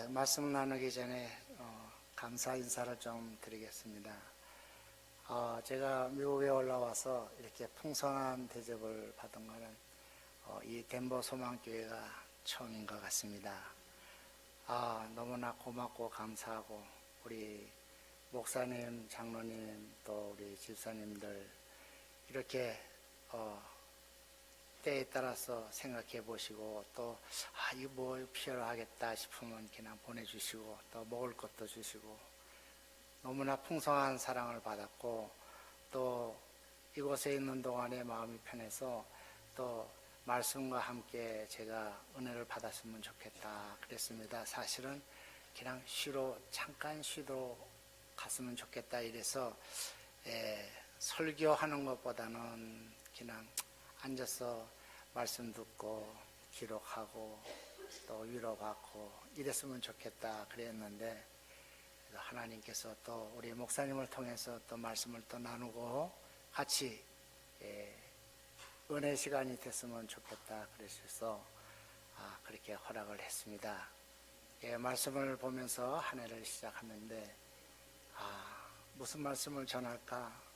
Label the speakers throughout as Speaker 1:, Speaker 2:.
Speaker 1: 말씀 나누기 전에 감사 인사를 좀 드리겠습니다. 제가 미국에 올라와서 이렇게 풍성한 대접을 받은 것은 이 덴버 소망교회가 처음인 것 같습니다. 너무나 고맙고 감사하고 우리 목사님, 장로님, 또 우리 집사님들 이렇게 때에 따라서 생각해 보시고 또 이거 뭐 필요하겠다 싶으면 그냥 보내주시고 또 먹을 것도 주시고 너무나 풍성한 사랑을 받았고 또 이곳에 있는 동안에 마음이 편해서 또 말씀과 함께 제가 은혜를 받았으면 좋겠다 그랬습니다. 사실은 그냥 잠깐 쉬러 갔으면 좋겠다 이래서 설교하는 것보다는 그냥 앉아서 말씀 듣고 기록하고 또 위로받고 이랬으면 좋겠다 그랬는데 하나님께서 또 우리 목사님을 통해서 또 말씀을 또 나누고 같이 은혜 시간이 됐으면 좋겠다 그러셔서 그렇게 허락을 했습니다. 말씀을 보면서 한 해를 시작하는데 무슨 말씀을 전할까?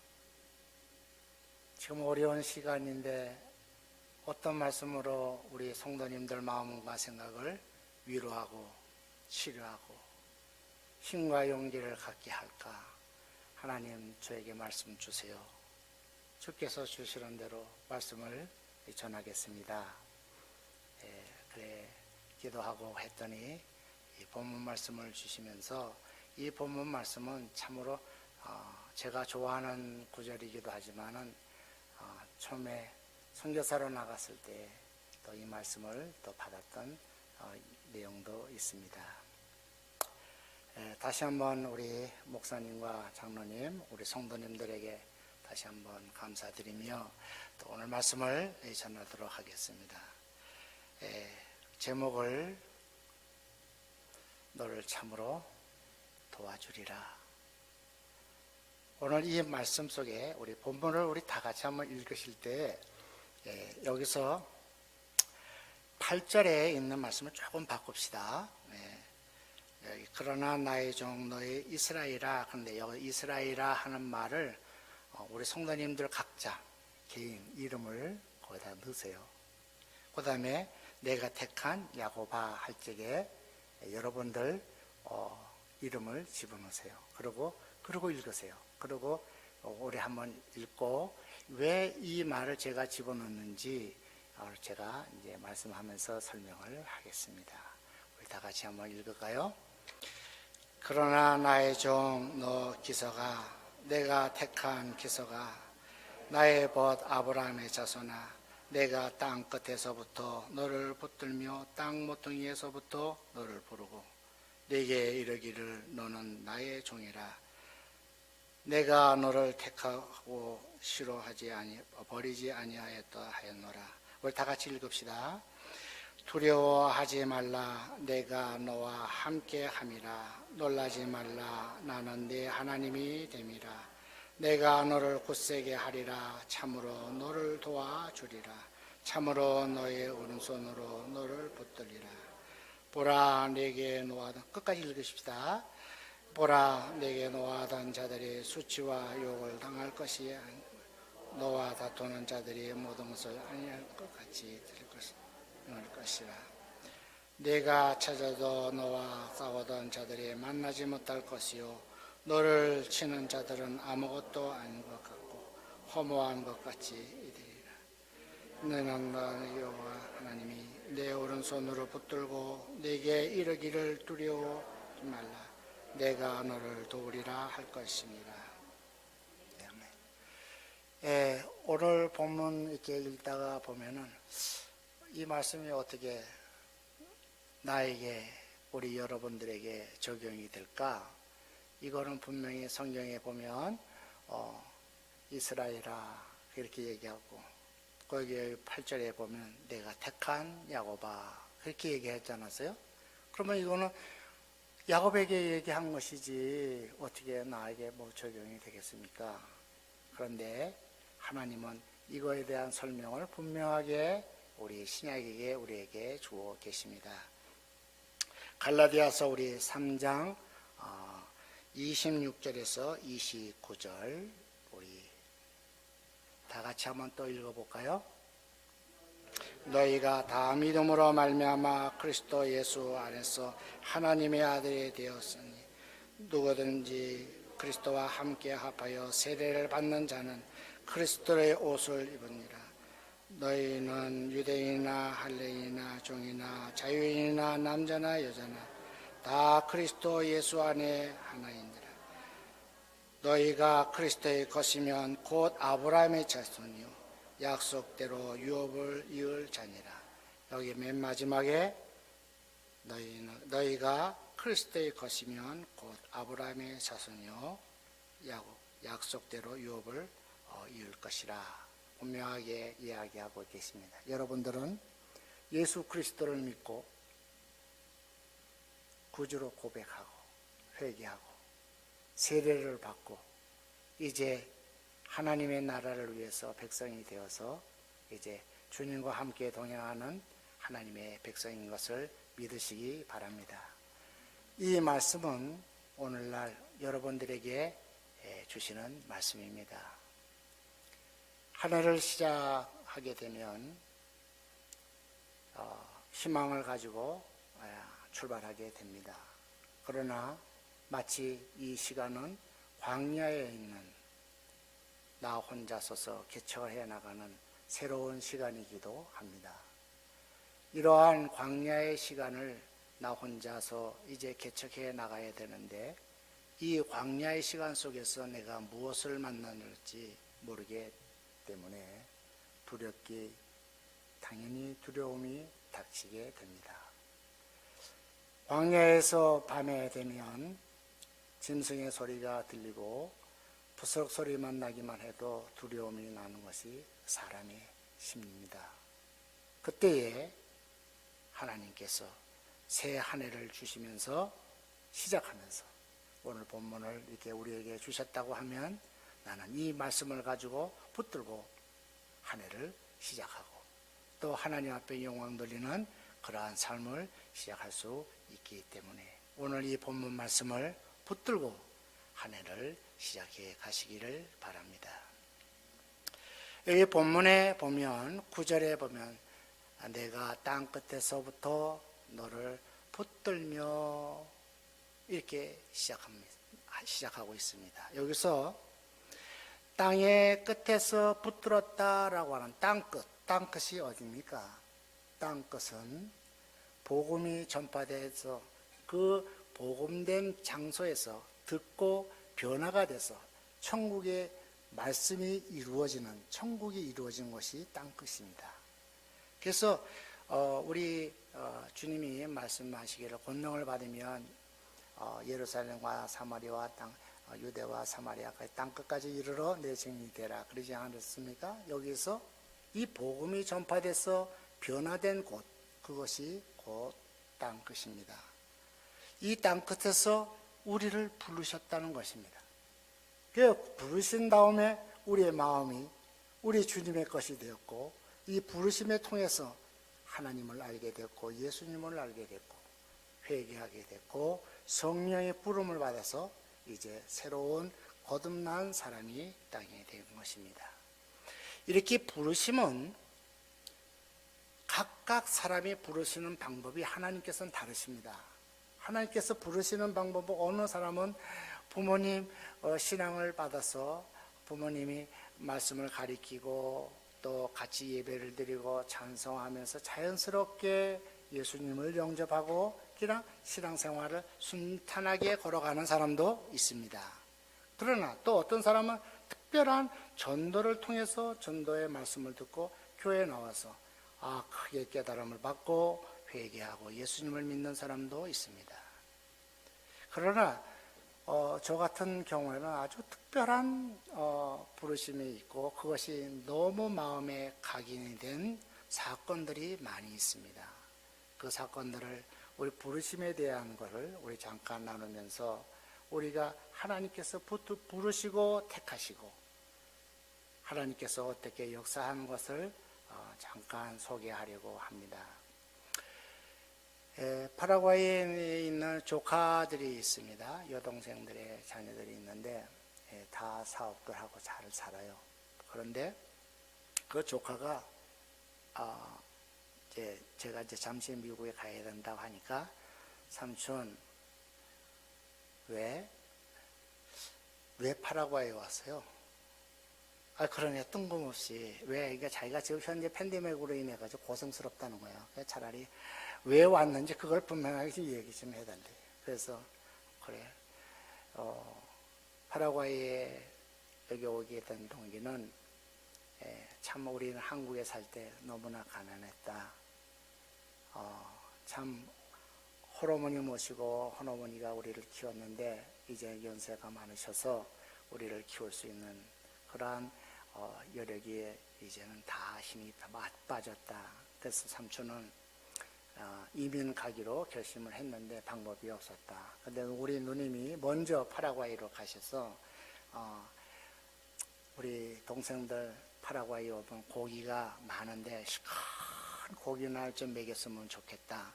Speaker 1: 지금 어려운 시간인데 어떤 말씀으로 우리 성도님들 마음과 생각을 위로하고 치료하고 힘과 용기를 갖게 할까? 하나님 저에게 말씀 주세요. 주께서 주시는 대로 말씀을 전하겠습니다. 그래 기도하고 했더니 이 본문 말씀을 주시면서 이 본문 말씀은 참으로 제가 좋아하는 구절이기도 하지만은 처음에 선교사로 나갔을 때 또 이 말씀을 또 받았던 내용도 있습니다. 다시 한번 우리 목사님과 장로님, 우리 성도님들에게 다시 한번 감사드리며 또 오늘 말씀을 전하도록 하겠습니다. 제목을 너를 참으로 도와주리라. 오늘 이 말씀 속에 우리 본문을 우리 다 같이 한번 읽으실 때 여기서 8절에 있는 말씀을 조금 바꿉시다. 그러나 나의 종 너의 이스라엘아. 그런데 여기 이스라엘아 하는 말을 우리 성도님들 각자 개인 이름을 거기다 넣으세요. 그 다음에 내가 택한 야고바 할 적에 여러분들 이름을 집어넣으세요. 그리고 읽으세요. 그리고 우리 한번 읽고 왜 이 말을 제가 집어넣는지 제가 이제 말씀하면서 설명을 하겠습니다. 우리 다 같이 한번 읽을까요? 그러나 나의 종 너 기서가 내가 택한 기서가 나의 벗 아브라함의 자손아 내가 땅 끝에서부터 너를 붙들며 땅 모퉁이에서부터 너를 부르고 내게 이르기를 너는 나의 종이라. 내가 너를 택하고 버리지 아니하였다 하였노라. 우리 다 같이 읽읍시다. 두려워하지 말라. 내가 너와 함께 함이라. 놀라지 말라. 나는 네 하나님이 됨이라. 내가 너를 굳세게 하리라. 참으로 너를 도와주리라. 참으로 너의 오른손으로 너를 붙들리라. 보라 내게 노하던 끝까지 읽으십시다. 보라 내게 노하던 자들이 수치와 욕을 당할 것이 너와 다투는 자들이 모든 것을 아니할 것 같이 될 것이라. 내가 찾아도 너와 싸우던 자들이 만나지 못할 것이요 너를 치는 자들은 아무것도 아닌 것 같고 허무한 것 같이 되리라. 너는 나의 여호와 하나님이 내 오른손으로 붙들고 내게 이르기를 두려워하지 말라. 내가 너를 도우리라 할 것입니다. 오늘 본문 이렇게 읽다가 보면은 이 말씀이 어떻게 나에게 우리 여러분들에게 적용이 될까? 이거는 분명히 성경에 보면 이스라엘아 이렇게 얘기하고 거기 8절에 보면 내가 택한 야고바 그렇게 얘기했지 않았어요? 그러면 이거는 야곱에게 얘기한 것이지 어떻게 나에게 뭐 적용이 되겠습니까? 그런데 하나님은 이거에 대한 설명을 분명하게 우리 신약에게 우리에게 주어 계십니다. 갈라디아서 우리 3장 26절에서 29절 우리 다 같이 한번 또 읽어볼까요? 너희가 다 믿음으로 말미암아 그리스도 예수 안에서 하나님의 아들이 되었으니 누구든지 그리스도와 함께 합하여 세례를 받는 자는 그리스도의 옷을 입으니라. 너희는 유대인이나 할례인이나 종이나 자유인이나 남자나 여자나 다 그리스도 예수 안에 하나이니라. 너희가 그리스도의 것이면 곧 아브라함의 자손이요 약속대로 유업을 이을 자니라. 여기 맨 마지막에 너희가 그리스도의 것이면 곧 아브라함의 자손이요 약속대로 유업을 이을 것이라. 분명하게 이야기하고 계십니다. 여러분들은 예수 그리스도를 믿고 구주로 고백하고 회개하고 세례를 받고 이제 하나님의 나라를 위해서 백성이 되어서 이제 주님과 함께 동행하는 하나님의 백성인 것을 믿으시기 바랍니다. 이 말씀은 오늘날 여러분들에게 주시는 말씀입니다. 한 해를 시작하게 되면 희망을 가지고 출발하게 됩니다. 그러나 마치 이 시간은 광야에 있는 나 혼자 서서 개척해 나가는 새로운 시간이기도 합니다. 이러한 광야의 시간을 나 혼자서 이제 개척해 나가야 되는데 이 광야의 시간 속에서 내가 무엇을 만나는지 모르기 때문에 당연히 두려움이 닥치게 됩니다. 광야에서 밤에 되면 짐승의 소리가 들리고 부스럭 소리만 나기만 해도 두려움이 나는 것이 사람의 심리입니다. 그때에 하나님께서 새 한 해를 주시면서 시작하면서 오늘 본문을 이렇게 우리에게 주셨다고 하면 나는 이 말씀을 가지고 붙들고 한 해를 시작하고 또 하나님 앞에 영광 돌리는 그러한 삶을 시작할 수 있기 때문에 오늘 이 본문 말씀을 붙들고 한 해를 시작해 가시기를 바랍니다. 여기 본문에 보면 9절에 보면 내가 땅 끝에서부터 너를 붙들며 이렇게 시작하고 있습니다. 여기서 땅의 끝에서 붙들었다라고 하는 땅끝이 어디입니까? 땅끝은 복음이 전파돼서 그 복음된 장소에서 듣고 변화가 돼서 천국의 말씀이 이루어지는 천국이 이루어진 곳이 땅끝입니다. 그래서 우리 주님이 말씀하시기를 권능을 받으면 예루살렘과 사마리아와 유대와 사마리아까지 땅끝까지 이르러 내 증인이 되라 그러지 않았습니까? 여기서 이 복음이 전파돼서 변화된 곳 그것이 곧 땅끝입니다. 이 땅끝에서 우리를 부르셨다는 것입니다. 그 부르신 다음에 우리의 마음이 우리 주님의 것이 되었고 이 부르심에 통해서 하나님을 알게 됐고 예수님을 알게 됐고 회개하게 됐고 성령의 부름을 받아서 이제 새로운 거듭난 사람이 땅에 된 것입니다. 이렇게 부르심은 각각 사람이 부르시는 방법이 하나님께서는 다르십니다. 하나님께서 부르시는 방법은 어느 사람은 부모님 신앙을 받아서 부모님이 말씀을 가리키고 또 같이 예배를 드리고 찬송하면서 자연스럽게 예수님을 영접하고 그냥 신앙생활을 순탄하게 걸어가는 사람도 있습니다. 그러나 또 어떤 사람은 특별한 전도를 통해서 전도의 말씀을 듣고 교회에 나와서 크게 깨달음을 받고 회개하고 예수님을 믿는 사람도 있습니다. 그러나 저 같은 경우에는 아주 특별한 부르심이 있고 그것이 너무 마음에 각인이 된 사건들이 많이 있습니다. 그 사건들을 우리 부르심에 대한 것을 우리 잠깐 나누면서 우리가 하나님께서 부르시고 택하시고 하나님께서 어떻게 역사하는 것을 잠깐 소개하려고 합니다. 파라과이에 있는 조카들이 있습니다. 여동생들의 자녀들이 있는데 다 사업들 하고 잘 살아요. 그런데 그 조카가 제가 이제 잠시 미국에 가야 된다고 하니까 삼촌 왜 파라과이에 왔어요? 그러네 뜬금없이 왜 그러니까 자기가 지금 현재 팬데믹으로 인해 가지고 고생스럽다는 거예요. 차라리 왜 왔는지 그걸 분명하게 얘기 좀 해달래. 그래서 그래 파라과이에 여기 오게 된 동기는 참 우리는 한국에 살 때 너무나 가난했다. 참 홀어머니 모시고 할어머니가 우리를 키웠는데 이제 연세가 많으셔서 우리를 키울 수 있는 그러한 여력이 이제는 다 힘이 다 빠졌다. 그래서 삼촌은 이민 가기로 결심을 했는데 방법이 없었다. 근데 우리 누님이 먼저 파라과이로 가셔서 우리 동생들 파라과이 오면 고기가 많은데 시큰 고기날 좀 먹였으면 좋겠다.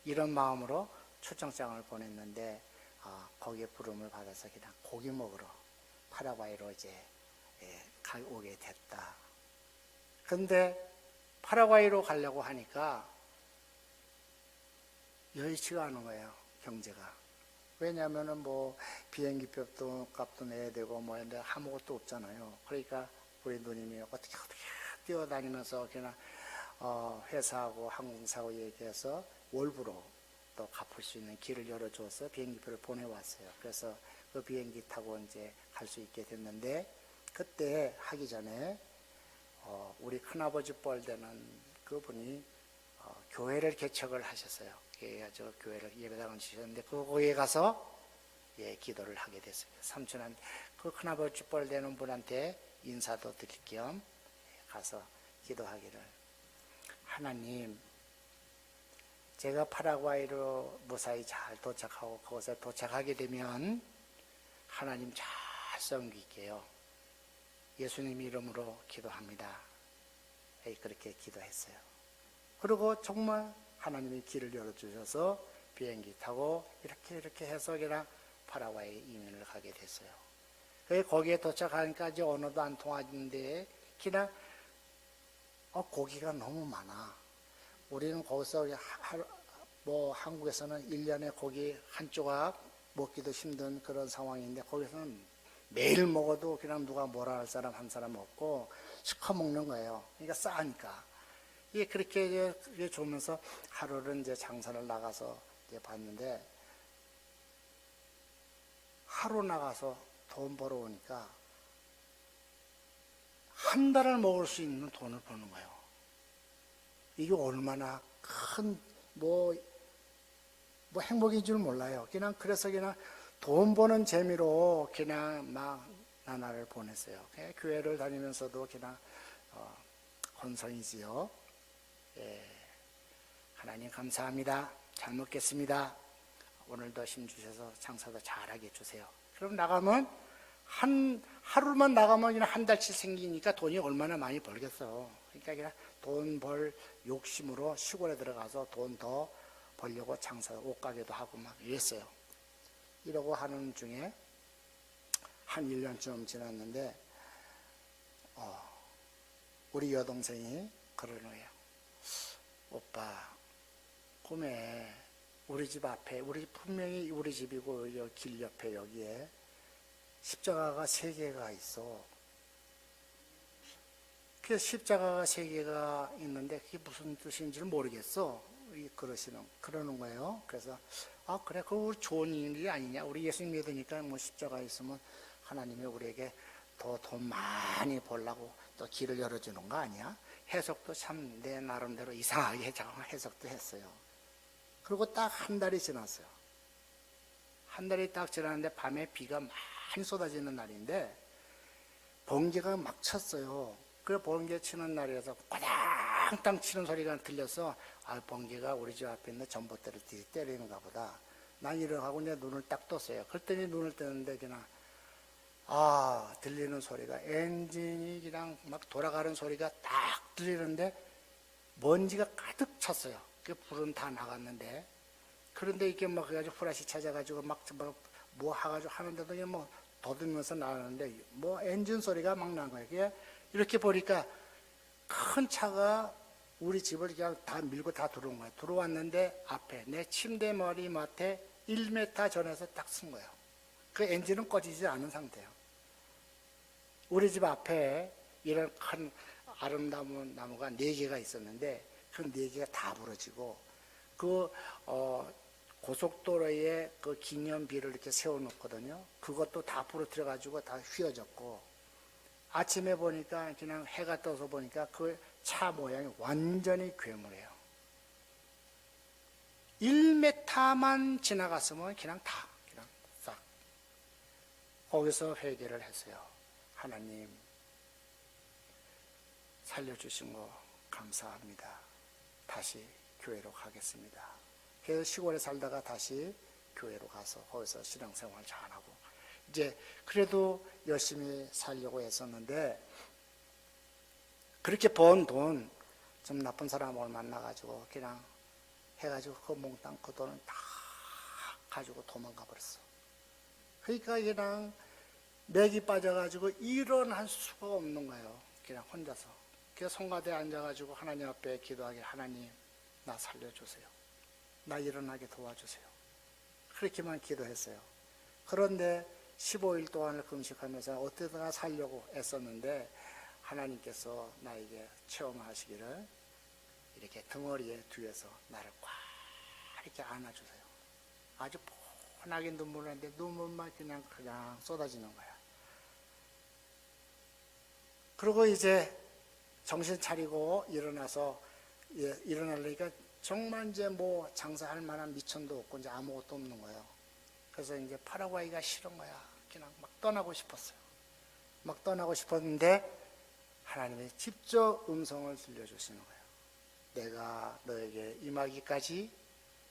Speaker 1: 이런 마음으로 초청장을 보냈는데 거기에 부름을 받아서 그냥 고기 먹으러 파라과이로 이제 오게 됐다. 근데 파라과이로 가려고 하니까 여의치가 않은 거예요, 경제가. 왜냐하면은 뭐 비행기 값도 내야 되고 뭐 근데 아무것도 없잖아요. 그러니까 우리 누님이 어떻게 뛰어다니면서 그냥 회사하고 항공사하고 얘기해서 월부로 또 갚을 수 있는 길을 열어줘서 비행기표를 보내왔어요. 그래서 그 비행기 타고 이제 갈 수 있게 됐는데 그때 하기 전에 우리 큰아버지 뻘되는 그분이 교회를 개척을 하셨어요. 그래가지고 교회를 예배당을 주셨는데 거기에 가서 기도를 하게 됐습니다. 삼촌한테 그 큰아버지 뻘되는 분한테 인사도 드릴 겸 가서 기도하기를 하나님 제가 파라과이로 무사히 잘 도착하고 그곳에 도착하게 되면 하나님 잘 섬길게요. 예수님 이름으로 기도합니다. 그렇게 기도했어요. 그리고 정말 하나님이 길을 열어주셔서 비행기 타고 이렇게 해서 그냥 파라과이 이민을 가게 됐어요. 거기에 도착하니까 이제 언어도 안 통하는데 그냥 고기가 너무 많아. 우리는 거기서 뭐 한국에서는 1년에 고기 한 조각 먹기도 힘든 그런 상황인데 거기서는 매일 먹어도 그냥 누가 뭐라 할 사람 한 사람 없고 시커 먹는 거예요. 그러니까 싸니까. 이게 그렇게 주면서 하루를 이제 장사를 나가서 이제 봤는데 하루 나가서 돈 벌어오니까 한 달을 먹을 수 있는 돈을 버는 거예요. 이게 얼마나 큰 뭐 행복인 줄 몰라요. 그래서 돈 버는 재미로 그냥 막 나날을 보냈어요. 교회를 다니면서도 그냥 혼성이지요. 하나님 감사합니다. 잘 먹겠습니다. 오늘도 힘 주셔서 장사도 잘하게 해주세요. 그럼 나가면 하루만 나가면 그냥 한 달치 생기니까 돈이 얼마나 많이 벌겠어. 그러니까 그냥 돈 벌 욕심으로 시골에 들어가서 돈 더 벌려고 장사 옷가게도 하고 막 이랬어요. 이러고 하는 중에 한 1년쯤 지났는데 우리 여동생이 그러는 거예요. 오빠 꿈에 우리 집 앞에 분명히 우리 집이고 여기 길 옆에 여기에 십자가가 3개가 있어. 그 십자가가 3개가 있는데 그게 무슨 뜻인지를 모르겠어. 그러는 거예요. 그래서 그래 그거 좋은 일이 아니냐. 우리 예수님 믿으니까 뭐 십자가 있으면 하나님이 우리에게 더 돈 많이 벌라고 또 길을 열어주는 거 아니야? 해석도 참 내 나름대로 이상하게 해석도 했어요. 그리고 딱 한 달이 지났어요. 한 달이 딱 지났는데 밤에 비가 많이 쏟아지는 날인데 번개가 막 쳤어요. 그 번개 치는 날이라서 꼬당땅 치는 소리가 들려서 번개가 우리 집 앞에 있는 전봇대를 때리는가 보다. 난 일어나고 내 눈을 딱 떴어요. 그랬더니 눈을 뜨는데 그냥 들리는 소리가 엔진이 그냥 막 돌아가는 소리가 딱 들리는데 먼지가 가득 찼어요. 그 불은 다 나갔는데 그런데 이게 뭐 그래가지고 후라시 찾아가지고 뭐 해가지고 하는데도 그냥 뭐 더듬면서 나가는데 뭐 엔진 소리가 막 난 거예요. 그게 이렇게 보니까 큰 차가 우리 집을 그냥 다 밀고 다 들어온 거예요. 들어왔는데 앞에 내 침대 머리맡에 1m 전에서 딱 쓴 거예요. 그 엔진은 꺼지지 않은 상태예요. 우리 집 앞에 이런 큰 아름다운 나무가 4개가 있었는데 그 4개가 다 부러지고 그 고속도로에 그 기념비를 이렇게 세워놓거든요. 그것도 다 부러뜨려 가지고 다 휘어졌고 아침에 보니까 그냥 해가 떠서 보니까 그 차 모양이 완전히 괴물이에요. 1m만 지나갔으면 그냥 싹 거기서 회개를 했어요. 하나님 살려주신 거 감사합니다. 다시 교회로 가겠습니다. 그래서 시골에 살다가 다시 교회로 가서 거기서 신앙생활 잘하고 이제 그래도 열심히 살려고 했었는데 그렇게 번 돈 좀 나쁜 사람을 만나가지고 그냥 해가지고 그 몽땅 그 돈을 다 가지고 도망가 버렸어. 그러니까 그냥 맥이 빠져가지고 일어날 수가 없는 거예요. 그냥 혼자서. 그래서 성가대에 앉아가지고 하나님 앞에 기도하길 하나님 나 살려주세요. 나 일어나게 도와주세요. 그렇게만 기도했어요. 그런데 15일 동안을 금식하면서 어떻게든 살려고 애썼는데 하나님께서 나에게 체험하시기를 이렇게 등허리에 뒤에서 나를 꽉 이렇게 안아주세요. 아주 뻔하게 눈물을 하는데 눈물만 그냥 쏟아지는 거야. 그리고 이제 정신 차리고 일어나서 일어나려니까 정말 이제 뭐 장사할 만한 미천도 없고 이제 아무것도 없는 거예요. 그래서 이제 파라과이가 싫은 거야. 그냥 막 떠나고 싶었어요. 막 떠나고 싶었는데 하나님이 직접 음성을 들려주시는 거예요. 내가 너에게 임하기까지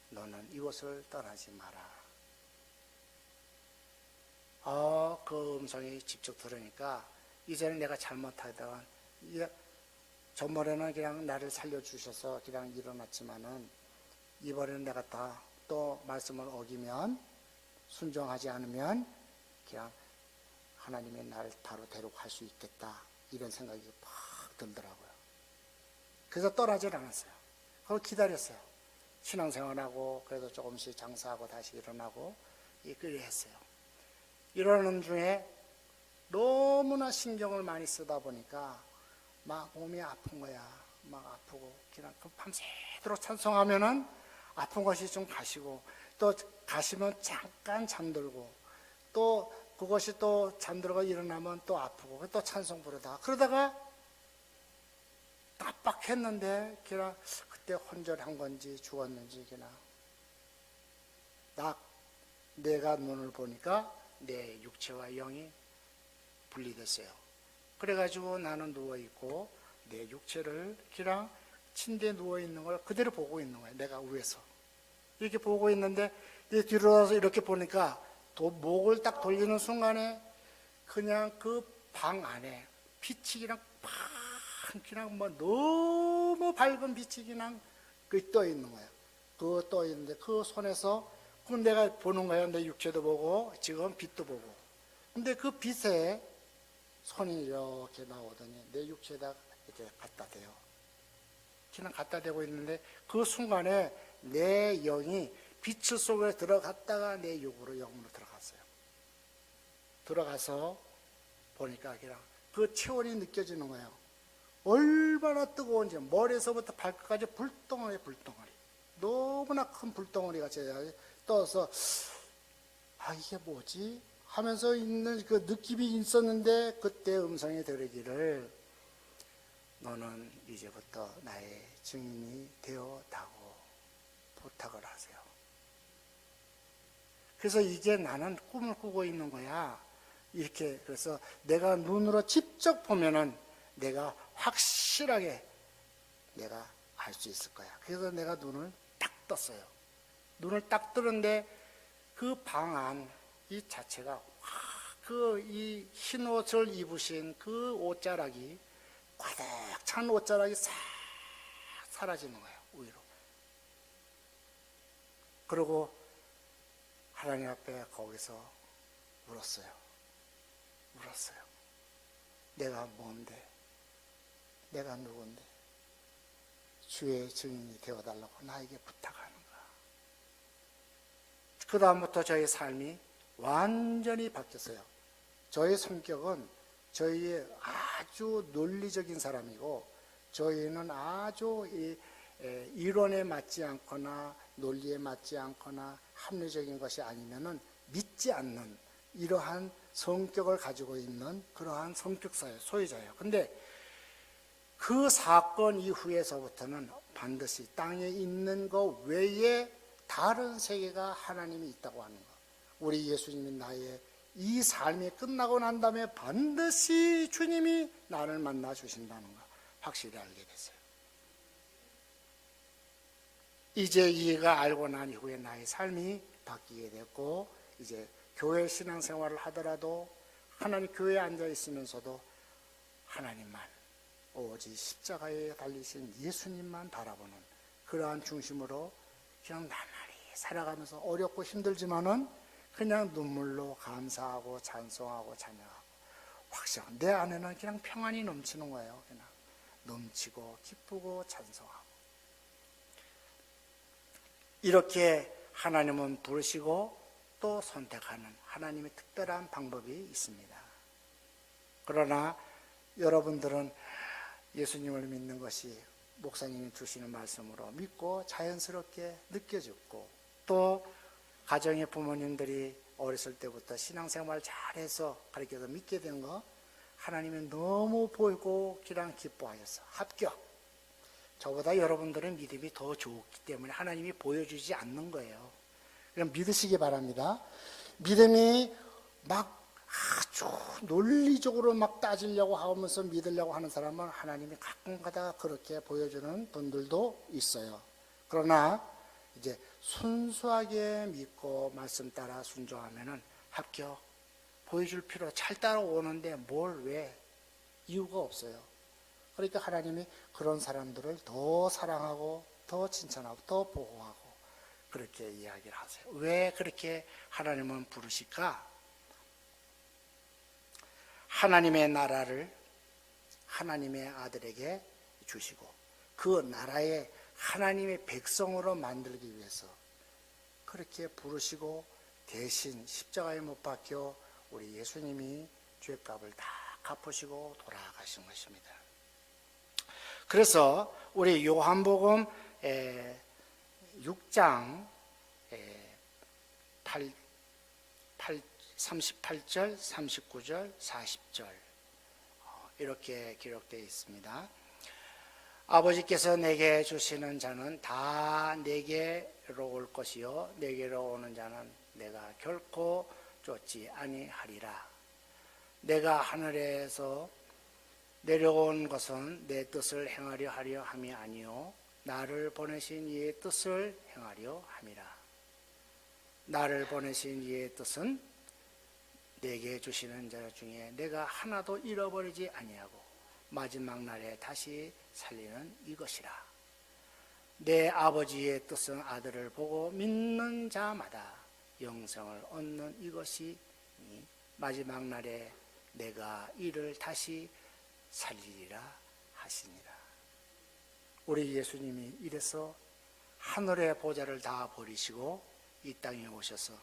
Speaker 1: 너는 이곳을 떠나지 마라. 그 음성이 직접 들으니까 이제는 내가 잘못하다가 전번에는 그냥 나를 살려주셔서 그냥 일어났지만은 이번에는 내가 다 또 말씀을 어기면 순종하지 않으면 그냥 하나님의 나를 바로 데려갈 수 있겠다 이런 생각이 팍 들더라고요. 그래서 떠나질 않았어요. 그걸 기다렸어요. 신앙생활하고 그래도 조금씩 장사하고 다시 일어나고 그리 했어요. 이러는 중에 너무나 신경을 많이 쓰다 보니까 막 몸이 아픈 거야. 막 아프고 그냥 밤새도록 찬송하면은 아픈 것이 좀 가시고 또 가시면 잠깐 잠들고 또 그것이 또 잠들고 일어나면 또 아프고 또 찬송 부르다가 그러다가 깜빡했는데 그냥 그때 혼절한 건지 죽었는지 그냥 딱 내가 눈을 보니까 내 육체와 영이 분리됐어요. 그래가지고 나는 누워있고 내 육체를 그냥 침대에 누워있는 걸 그대로 보고 있는 거예요. 내가 위에서 이렇게 보고 있는데 뒤로 와서 이렇게 보니까 목을 딱 돌리는 순간에 그냥 그 방 안에 빛이 그냥 그냥 뭐 너무 밝은 빛이 그냥 떠 있는 거예요. 그 떠 있는데 그 손에서 그 내가 보는 거예요. 내 육체도 보고 지금 빛도 보고. 근데 그 빛에 손이 이렇게 나오더니 내 육체에다 이렇게 갖다 대요. 그냥 갖다 대고 있는데 그 순간에 내 영이 빛 속에 들어갔다가 내 영으로 들어갔어요. 들어가서 보니까 그냥 그 체온이 느껴지는 거예요. 얼마나 뜨거운지 머리에서부터 발끝까지 불덩어리 너무나 큰 불덩어리가 떠서 이게 뭐지? 하면서 있는 그 느낌이 있었는데 그때 음성이 들으기를 너는 이제부터 나의 증인이 되어다고 부탁을 하세요. 그래서 이제 나는 꿈을 꾸고 있는 거야. 이렇게 그래서 내가 눈으로 직접 보면은 내가 확실하게 내가 알 수 있을 거야. 그래서 내가 눈을 딱 떴어요. 눈을 딱 뜨는데 그 방 안 이 자체가 그 이 흰 옷을 입으신 그 옷자락이 가득 찬 옷자락이 싹 사라지는 거예요. 위로. 그리고 하나님 앞에 거기서 울었어요. 내가 뭔데? 내가 누군데? 주의 증인이 되어달라고 나에게 부탁하는가? 그 다음부터 저의 삶이 완전히 바뀌었어요. 저의 성격은 저희의 아주 논리적인 사람이고, 저희는 아주 이론에 맞지 않거나 논리에 맞지 않거나 합리적인 것이 아니면은 믿지 않는 이러한 성격을 가지고 있는 그러한 성격사예요. 소유자예요. 근데 그 사건 이후에서부터는 반드시 땅에 있는 것 외에 다른 세계가 하나님이 있다고 하는 것. 우리 예수님이 나의 이 삶이 끝나고 난 다음에 반드시 주님이 나를 만나 주신다는 것 확실히 알게 됐어요. 이제 이해가 알고 난 이후에 나의 삶이 바뀌게 됐고, 이제 교회 신앙생활을 하더라도 하나님 교회에 앉아 있으면서도 하나님만, 오직 십자가에 달리신 예수님만 바라보는 그러한 중심으로 그냥 나날이 살아가면서 어렵고 힘들지만은 그냥 눈물로 감사하고 찬송하고 찬양하고, 확실한 내 안에는 그냥 평안이 넘치는 거예요. 그냥 넘치고 기쁘고 찬송하고. 이렇게 하나님은 부르시고 또 선택하는 하나님의 특별한 방법이 있습니다. 그러나 여러분들은 예수님을 믿는 것이 목사님이 주시는 말씀으로 믿고 자연스럽게 느껴졌고, 또 가정의 부모님들이 어렸을 때부터 신앙생활 잘해서 가르쳐서 믿게 된 거 하나님이 너무 보이고 그냥 기뻐하셨어. 합격. 저보다 여러분들은 믿음이 더 좋기 때문에 하나님이 보여주지 않는 거예요. 그럼 믿으시기 바랍니다. 믿음이 막 아주 논리적으로 막 따지려고 하면서 믿으려고 하는 사람은 하나님이 가끔가다 그렇게 보여주는 분들도 있어요. 그러나 이제 순수하게 믿고 말씀 따라 순종하면은 합격. 보여줄 필요, 잘 따라오는데 뭘 왜? 이유가 없어요. 그러니까 하나님이 그런 사람들을 더 사랑하고 더 칭찬하고 더 보호하고 그렇게 이야기를 하세요. 왜 그렇게 하나님은 부르실까? 하나님의 나라를 하나님의 아들에게 주시고 그 나라에 하나님의 백성으로 만들기 위해서 그렇게 부르시고 대신 십자가에 못 박혀 우리 예수님이 죄값을 다 갚으시고 돌아가신 것입니다. 그래서 우리 요한복음 6장 38절, 39절, 40절 이렇게 기록되어 있습니다. 아버지께서 내게 주시는 자는 다 내게로 올 것이요 내게로 오는 자는 내가 결코 쫓지 아니하리라. 내가 하늘에서 내려온 것은 내 뜻을 행하려 하려 함이 아니요 나를 보내신 이의 뜻을 행하려 함이라. 나를 보내신 이의 뜻은 내게 주시는 자 중에 내가 하나도 잃어버리지 아니하고 마지막 날에 다시 살리는 이것이라. 내 아버지의 뜻은 아들을 보고 믿는 자마다 영생을 얻는 이것이니 마지막 날에 내가 이를 다시 살리리라 하시니라. 우리 예수님이 이래서 하늘의 보좌를 다 버리시고 이 땅에 오셔서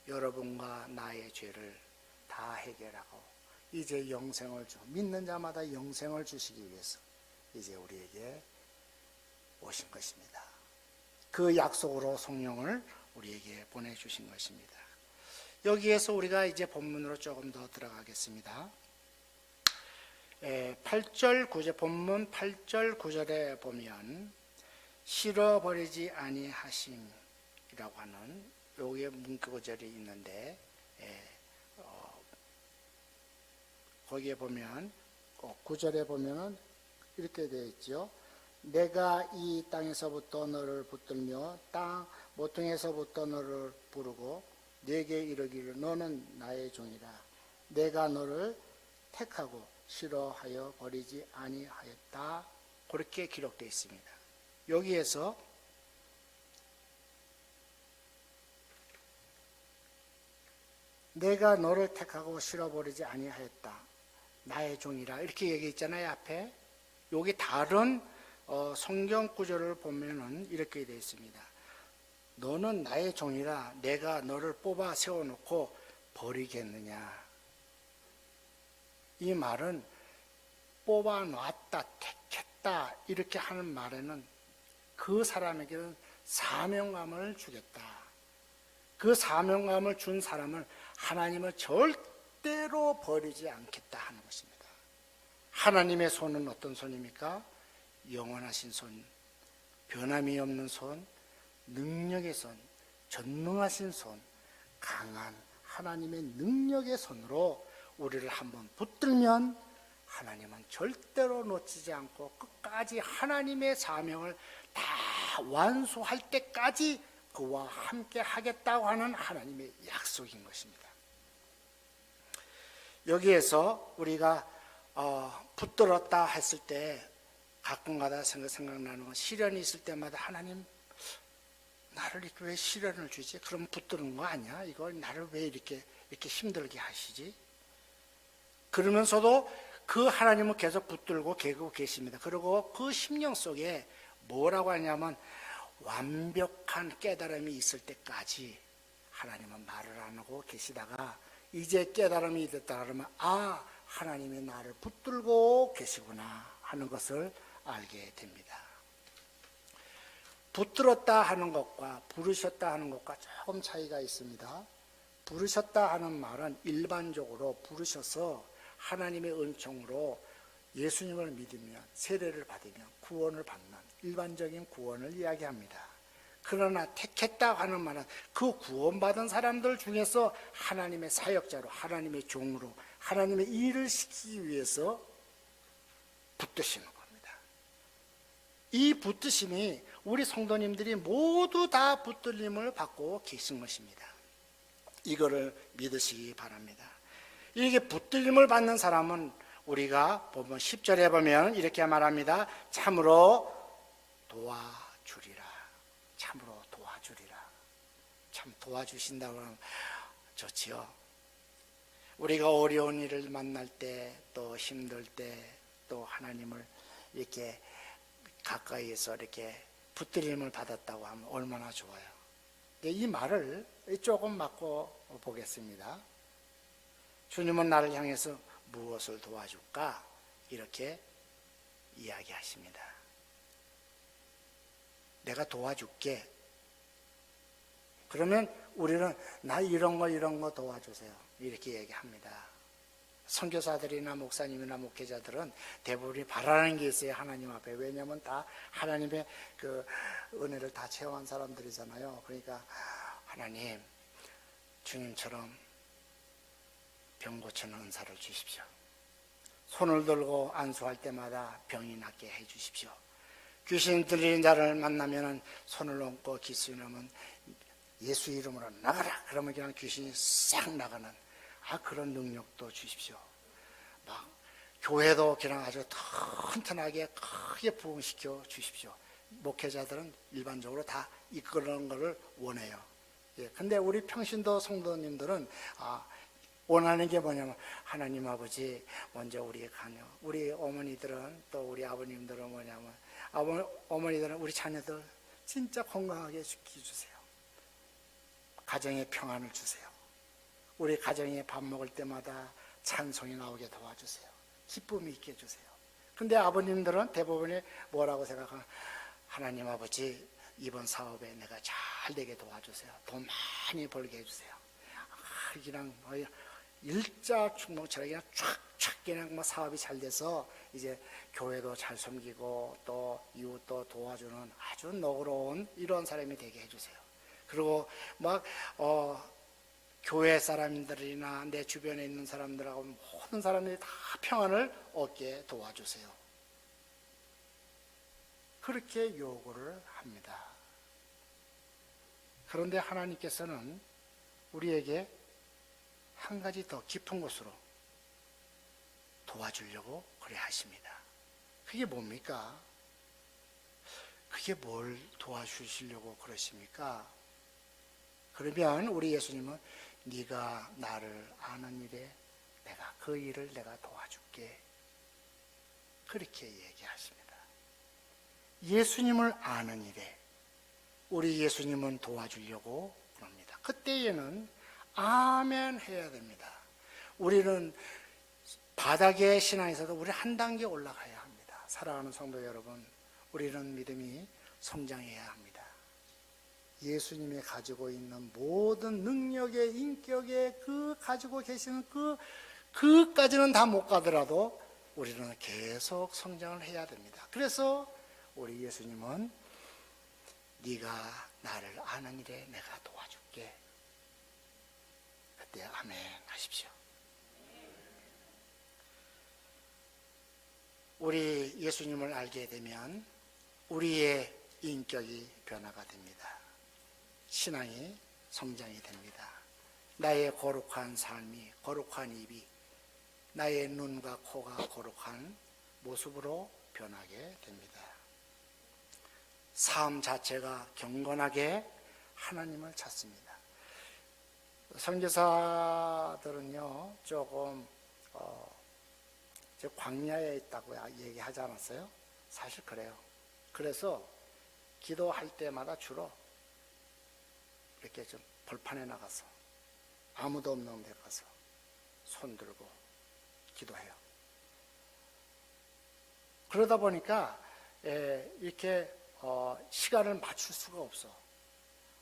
Speaker 1: 여러분과 나의 죄를 다 해결하고 이제 영생을 믿는 자마다 영생을 주시기 위해서 이제 우리에게 오신 것입니다. 그 약속으로 성령을 우리에게 보내주신 것입니다. 여기에서 우리가 이제 본문으로 조금 더 들어가겠습니다. 8절 9절 본문 8절 9절에 보면 실어버리지 아니하심이라고 하는 여기에 문구절이 있는데 거기에 보면 9절에 보면은 이렇게 되어 있죠. 내가 이 땅에서부터 너를 붙들며 땅 모퉁이에서부터 너를 부르고 네게 이르기를 너는 나의 종이라. 내가 너를 택하고 싫어하여 버리지 아니하였다. 그렇게 기록되어 있습니다. 여기에서 내가 너를 택하고 실어버리지 아니하였다. 나의 종이라. 이렇게 얘기했잖아요, 앞에. 여기 다른 성경 구절을 보면은 이렇게 되어 있습니다. 너는 나의 종이라 내가 너를 뽑아 세워놓고 버리겠느냐. 이 말은 뽑아놨다, 택했다 이렇게 하는 말에는 그 사람에게는 사명감을 주겠다. 그 사명감을 준 사람은 하나님을 절대로 버리지 않겠다 하는 것입니다. 하나님의 손은 어떤 손입니까? 영원하신 손, 변함이 없는 손, 능력의 손, 전능하신 손, 강한 하나님의 능력의 손으로 우리를 한번 붙들면 하나님은 절대로 놓치지 않고 끝까지 하나님의 사명을 다 완수할 때까지 그와 함께 하겠다고 하는 하나님의 약속인 것입니다. 여기에서 우리가 붙들었다 했을 때 가끔가다 생각나는 건, 시련이 있을 때마다 하나님 나를 이렇게 왜 시련을 주지? 그럼 붙드는 거 아니야? 이걸 나를 왜 이렇게 힘들게 하시지? 그러면서도 그 하나님은 계속 붙들고 계십니다. 그리고 그 심령 속에 뭐라고 하냐면 완벽한 깨달음이 있을 때까지 하나님은 말을 안 하고 계시다가 이제 깨달음이 됐다 그러면 하나님이 나를 붙들고 계시구나 하는 것을 알게 됩니다. 붙들었다 하는 것과 부르셨다 하는 것과 조금 차이가 있습니다. 부르셨다 하는 말은 일반적으로 부르셔서 하나님의 은총으로 예수님을 믿으면, 세례를 받으면 구원을 받는 일반적인 구원을 이야기합니다. 그러나 택했다 하는 말은 그 구원받은 사람들 중에서 하나님의 사역자로, 하나님의 종으로 하나님의 일을 시키기 위해서 붙드시는 겁니다. 이 붙드심이 우리 성도님들이 모두 다 붙들림을 받고 계신 것입니다. 이거를 믿으시기 바랍니다. 이렇게 붙들림을 받는 사람은 우리가 보면 10절에 보면 이렇게 말합니다. 참으로 도와주리라. 참으로 도와주리라. 참 도와주신다고 하면 좋지요. 우리가 어려운 일을 만날 때, 또 힘들 때, 또 하나님을 이렇게 가까이에서 이렇게 붙들림을 받았다고 하면 얼마나 좋아요. 이 말을 조금 맞고 보겠습니다. 주님은 나를 향해서 무엇을 도와줄까? 이렇게 이야기하십니다. 내가 도와줄게. 그러면 우리는 나 이런 거 도와주세요. 이렇게 얘기합니다. 선교사들이나 목사님이나 목회자들은 대부분이 바라는 게 있어요. 하나님 앞에. 왜냐하면 다 하나님의 그 은혜를 다 체험한 사람들이잖아요. 그러니까 하나님, 주님처럼 병 고치는 은사를 주십시오. 손을 들고 안수할 때마다 병이 낫게 해 주십시오. 귀신 들리는 자를 만나면 손을 얹고 기수하면 예수 이름으로 나가라. 그러면 그냥 귀신이 싹 나가는 그런 능력도 주십시오. 막 교회도 그냥 아주 튼튼하게 크게 부흥시켜 주십시오. 목회자들은 일반적으로 다 이끄는 것을 원해요. 근데 우리 평신도 성도님들은 원하는 게 뭐냐면 하나님 아버지 먼저 우리 어머니들은, 또 우리 아버님들은 뭐냐면 어머니들은 우리 자녀들 진짜 건강하게 지켜주세요. 가정에 평안을 주세요. 우리 가정에 밥 먹을 때마다 찬송이 나오게 도와주세요. 기쁨이 있게 해주세요. 근데 아버님들은 대부분이 뭐라고 생각하면 하나님 아버지 이번 사업에 내가 잘 되게 도와주세요. 돈 많이 벌게 해주세요. 그냥 일자충동처럼 그냥 촥촥 그냥 사업이 잘 돼서 이제 교회도 잘 섬기고 또 이웃도 도와주는 아주 너그러운 이런 사람이 되게 해주세요. 그리고 교회 사람들이나 내 주변에 있는 사람들하고 모든 사람들이 다 평안을 얻게 도와주세요. 그렇게 요구를 합니다. 그런데 하나님께서는 우리에게 한 가지 더 깊은 곳으로 도와주려고 그래 하십니다. 그게 뭡니까? 그게 뭘 도와주시려고 그러십니까? 그러면 우리 예수님은 네가 나를 아는 일에 내가 그 일을 내가 도와줄게. 그렇게 얘기하십니다. 예수님을 아는 일에 우리 예수님은 도와주려고 그럽니다. 그때에는 아멘 해야 됩니다. 우리는 바닥의 신앙에서도 우리 한 단계 올라가야 합니다. 사랑하는 성도 여러분, 우리는 믿음이 성장해야 합니다. 예수님이 가지고 있는 모든 능력의 인격의 그 가지고 계시는 그까지는 다 못 가더라도 우리는 계속 성장을 해야 됩니다. 그래서 우리 예수님은 네가 나를 아는 일에 내가 도와줄게. 그때 아멘 하십시오. 우리 예수님을 알게 되면 우리의 인격이 변화가 됩니다. 신앙이 성장이 됩니다. 나의 거룩한 삶이, 거룩한 입이 나의 눈과 코가 거룩한 모습으로 변하게 됩니다. 삶 자체가 경건하게 하나님을 찾습니다. 선교사들은요 조금 광야에 있다고 얘기하지 않았어요? 사실 그래요. 그래서 기도할 때마다 주로 이렇게 좀 벌판에 나가서 아무도 없는 데 가서 손 들고 기도해요. 그러다 보니까 이렇게 시간을 맞출 수가 없어.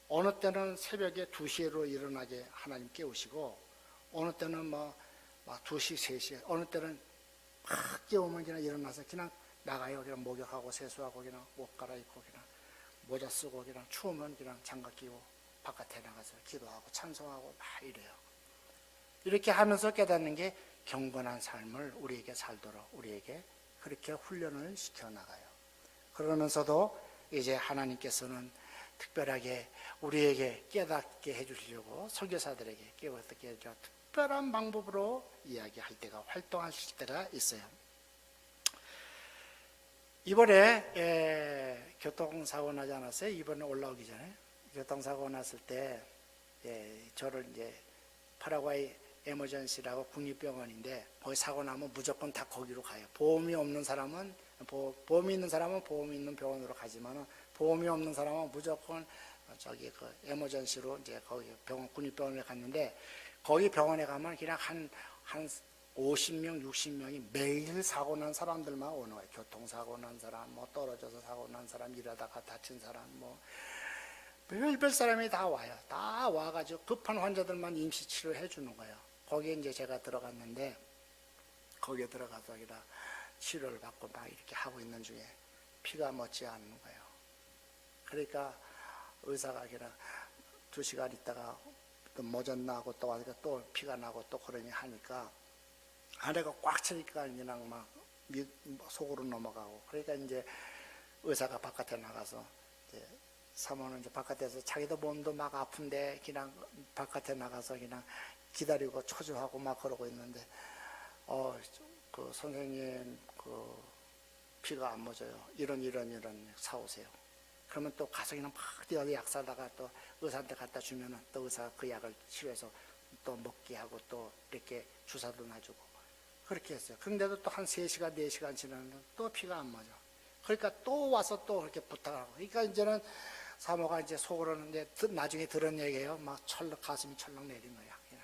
Speaker 1: 어느 때는 새벽에 2시로 일어나게 하나님 깨우시고, 어느 때는 막 2시, 3시, 어느 때는 막 깨우면 그냥 일어나서 그냥 나가요. 그냥 목욕하고 세수하고 그냥 옷 갈아입고 그냥 모자 쓰고 그냥 추우면 그냥 장갑 끼고 바깥에 나가서 기도하고 찬송하고 막 이래요. 이렇게 하면서 깨닫는 게 경건한 삶을 우리에게 살도록 우리에게 그렇게 훈련을 시켜나가요. 그러면서도 이제 하나님께서는 특별하게 우리에게 깨닫게 해주시려고 설교사들에게 깨닫게 해주려 특별한 방법으로 이야기할 때가, 활동하실 때가 있어요. 이번에 교통사고 나지 않았어요? 이번에 올라오기 전에 교통사고 났을 때 저를 이제 파라과이 에머전시라고 국립병원인데 거기 사고 나면 무조건 다 거기로 가요. 보험이 없는 사람은 보험이 있는 사람은 보험이 있는 병원으로 가지만은 보험이 없는 사람은 무조건 저기 그 에머전시로 이제 거기 병원 국립병원에 갔는데, 거기 병원에 가면 그냥 한 50명, 60명이 매일 사고 난 사람들만 오는 거예요. 교통사고 난 사람, 뭐 떨어져서 사고 난 사람, 일하다가 다친 사람, 뭐 별별 사람이 다 와요. 다 와가지고 급한 환자들만 임시 치료해 주는 거예요. 거기에 이제 제가 들어갔는데, 거기에 들어가서 여기다 치료를 받고 막 이렇게 하고 있는 중에 피가 멎지 않는 거예요. 그러니까 의사가 그냥 2시간 있다가 또 멎었나 하고 또 와서 또 피가 나고 또 그러니 하니까 안에가 꽉 차니까 그냥 막 속으로 넘어가고, 그러니까 이제 의사가 바깥에 나가서 이제 사모는 이제 바깥에서 자기도 몸도 막 아픈데 그냥 바깥에 나가서 그냥 기다리고 초조하고 막 그러고 있는데, 그 선생님 그 피가 안 멎어요. 이런 사오세요. 그러면 또 가서 그냥 막 뛰어서 약 사다가 또 의사한테 갖다 주면은 또 의사가 그 약을 치료해서 또 먹게 하고 또 이렇게 주사도 놔주고 그렇게 했어요. 그런데도 또 한 3시간, 4시간 지났는데 또 피가 안 멎어. 그러니까 또 와서 또 그렇게 부탁하고. 그러니까 이제는 사모가 이제 속으로는 이제 나중에 들은 얘기예요. 막 가슴이 철렁 내린 거야. 그냥